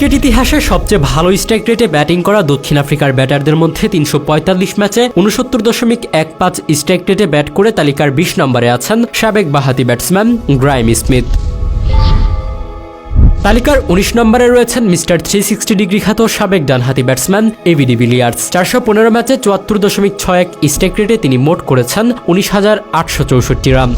Cricket ইতিহাসে সবচেয়ে ভালো স্ট্রাইক রেটে ব্যাটিং করা দক্ষিণ আফ্রিকার ব্যাটারদের মধ্যে ৩৪৫ ম্যাচে ৬৯.১৫ স্ট্রাইক রেটে ব্যাট করে তালিকার ২০ নম্বরে আছেন সাবেক বাঁহাতি ব্যাটসম্যান গ্রাইম স্মিথ। তালিকার ১৯ নম্বরে রয়েছেন মিস্টার 360 ডিগ্রি খ্যাত সাবেক ডানহাতি ব্যাটসম্যান এবি ডিভিলিয়ার্স। ৪১৫ ম্যাচে ৭৪.৬১ স্ট্রাইক রেটে তিনি মোট করেছেন ১৯,৮৬৪ রান।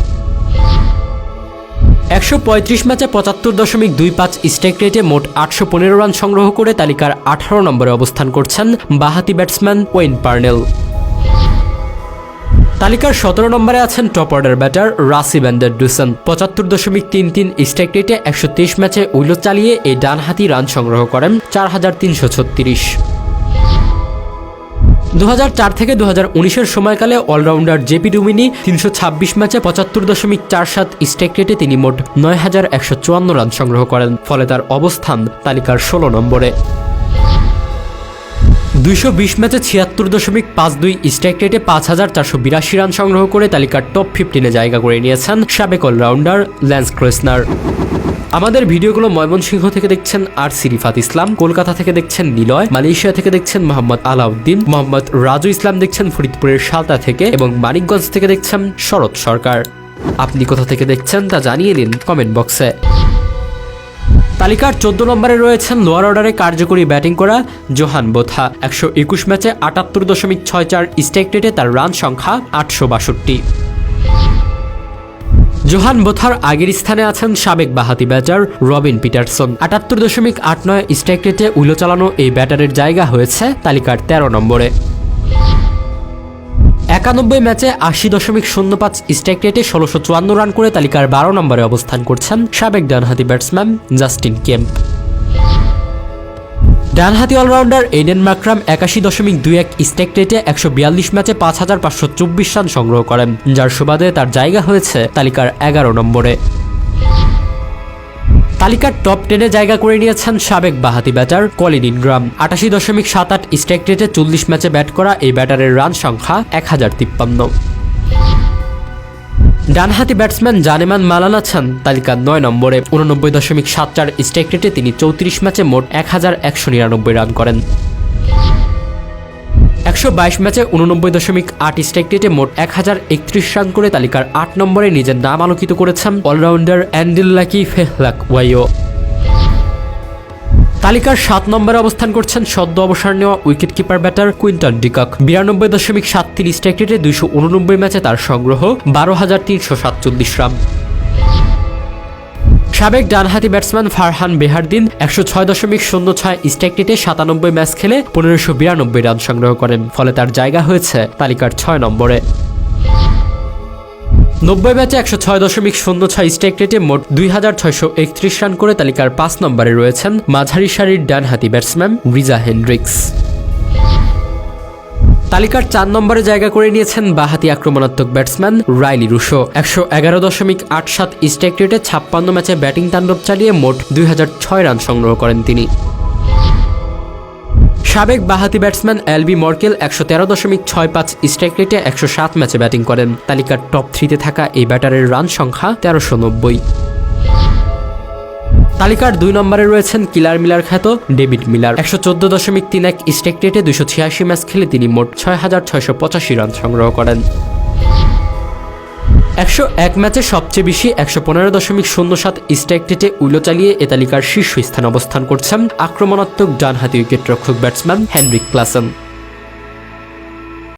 ১৩৫ ম্যাচে ৭৫.২৫ স্ট্রাইক রেটে মোট ৮১৫ রান সংগ্রহ করে তালিকার ১৮ নম্বরে অবস্থান করছেন বাঁহাতি ব্যাটসম্যান ওয়েন পার্নেল। তালিকার ১৭ নম্বরে আছেন top order batter Rasi van der Dussen. ৭৫.৩৩ strike রেটে ১২৩ ম্যাচে উইকেট চালিয়ে এই ডানহাতি রান সংগ্রহ করেন ৪,৩৩৬। ২০০৪ থেকে ২০১৯-এর সময়কালে অলরাউন্ডার জেপি ডুমিনি ৩২৬ ম্যাচে ৭৫.৪৭ স্ট্রাইক রেটে তিনি মোট ৯,১৫৪ রান সংগ্রহ করেন, ফলে তার অবস্থান তালিকার ১৬ নম্বরে। ২২০ ম্যাচে ৭৬.৫২ স্ট্রাইক রেটে ৫,৪৮২ রান সংগ্রহ করে তালিকার টপ 15-এ জায়গা করে নিয়েছেন সাবেক অলরাউন্ডার ল্যান্স ক্রেসনার। আমাদের ভিডিওগুলো ময়মনসিংহ থেকে দেখছেন আরসি রিফাত ইসলাম, কলকাতা থেকে দেখছেন নিলয়, মালয়েশিয়া থেকে দেখছেন মোহাম্মদ আলাউদ্দিন, মোহাম্মদ রাজু ইসলাম দেখছেন ফরিদপুরের সালতা থেকে এবং মানিকগঞ্জ থেকে দেখছেন শরৎ সরকার। আপনি কোথা থেকে দেখছেন তা জানিয়ে দিন কমেন্ট বক্সে। তালিকার ১৪ নম্বরে রয়েছেন লোয়ার অর্ডারে কার্যকরী ব্যাটিং করা জোহান বোথা। ১২১ ম্যাচে ৭৮.৬৪ স্ট্রাইক রেটে তার রান সংখ্যা ৮৬২। জোহান বোথার আগের স্থানে আছেন সাবেক বাঁহাতি ব্যাটার রবিন পিটারসন। ৭৮.৮৯ স্ট্রাইক রেটে উইলো চালানো এই ব্যাটারের জায়গা হয়েছে তালিকার ১৩ নম্বরে। ৯১ ম্যাচে ৮০.০৫ স্ট্রাইক রেটে ১৬৫৪ রান করে তালিকার ১২ নম্বরে অবস্থান করছেন সাবেক ডানহাতি ব্যাটসম্যান জাস্টিন কেম্প। ডানহাতি অলরাউন্ডার এইডেন মাকরাম ৮১.২১ স্ট্রাইক রেটে ১৪২ ম্যাচে ৫,৫২৪ রান সংগ্রহ করেন, যার সুবাদে তার জায়গা হয়েছে তালিকার ১১ নম্বরে। তালিকার টপ 10-এ জায়গা করে নিয়েছেন সাবেক বাঁহাতি ব্যাটার কলিন ইনগ্রাম। ৮৮.৭৮ স্ট্রাইক রেটে ৪০ ম্যাচে ব্যাট করা এই ব্যাটারের রান সংখ্যা ১,০৫৩। ডানহাতি ব্যাটসম্যান জানেমান মালান আছেন তালিকার ৯ নম্বরে। ৮৯.৭৪ স্ট্রাইক রেটে তিনি ৩৪ ম্যাচে মোট ১,১৯৯ রান করেন। ১২২ ম্যাচে ৮৯.৮ স্ট্রাইক রেটে মোট ১,০৩১ রান করে তালিকার ৮ নম্বরে নিজের নাম আলোকিত করেছেন অলরাউন্ডার অ্যান্ডিল্লাকি ফেহলাকওয়াইও। তালিকার ৭ নম্বরে অবস্থান করছেন সদ্য অবসর নেওয়া wicket keeper batter Quinton de Kock. ৯২.৭৩ strike রেটে ২৮৯ ম্যাচে তার সংগ্রহ ১২,৩৪৭ রান। সাবেক ডানহাতি ব্যাটসম্যান ফারহান বেহারদিন ১০৬.০৬ স্ট্রাইক রেটে ৯৭ ম্যাচ খেলে ১৫৯২ রান সংগ্রহ করেন, ফলে তার জায়গা হয়েছে তালিকার ৬ নম্বরে। ৯০ ম্যাচে ১০৬.০৬ স্ট্রাইক রেটে মোট ২,৬৩১ রান করে তালিকার ৫ নম্বরে রয়েছেন মাঝারি সারির ডানহাতি ব্যাটসম্যান রিজা হেন্ড্রিক্স। তালিকার ৪ নম্বরে জায়গা করে নিয়েছেন বাঁহাতি আক্রমণাত্মক ব্যাটসম্যান রাইলি রুশো। ১১.৮৭ স্ট্রাইক রেটে ৫৬ ম্যাচে ব্যাটিং তাণ্ডব চালিয়ে মোট ২,০০৬ রান সংগ্রহ করেন তিনি। সাবেক বাঁহাতি ব্যাটসম্যান এলবি মর্কেল ১১৩.৬৫ স্ট্রাইক রেটে ১০৭ ম্যাচে ব্যাটিং করেন। তালিকার টপ 3-তে থাকা এই ব্যাটারের রান সংখ্যা ১৩৯০। তালিকার ২ নম্বরে রয়েছেন কিলার মিলার খ্যাত ডেভিড মিলার। ১১৪.৩১ স্ট্রাইক রেটে ২৮৬ ম্যাচ খেলে তিনি মোট ৬,৬৮৫ রান সংগ্রহ করেন। ১০১ ম্যাচে সবচেয়ে বেশি ১১৫.০৭ স্ট্রাইক রেটে উইলো চালিয়ে এ তালিকার শীর্ষ স্থানে অবস্থান করছেন আক্রমণাত্মক ডানহাতি উইকেটরক্ষক ব্যাটসম্যান হেনরিক ক্লাসেন।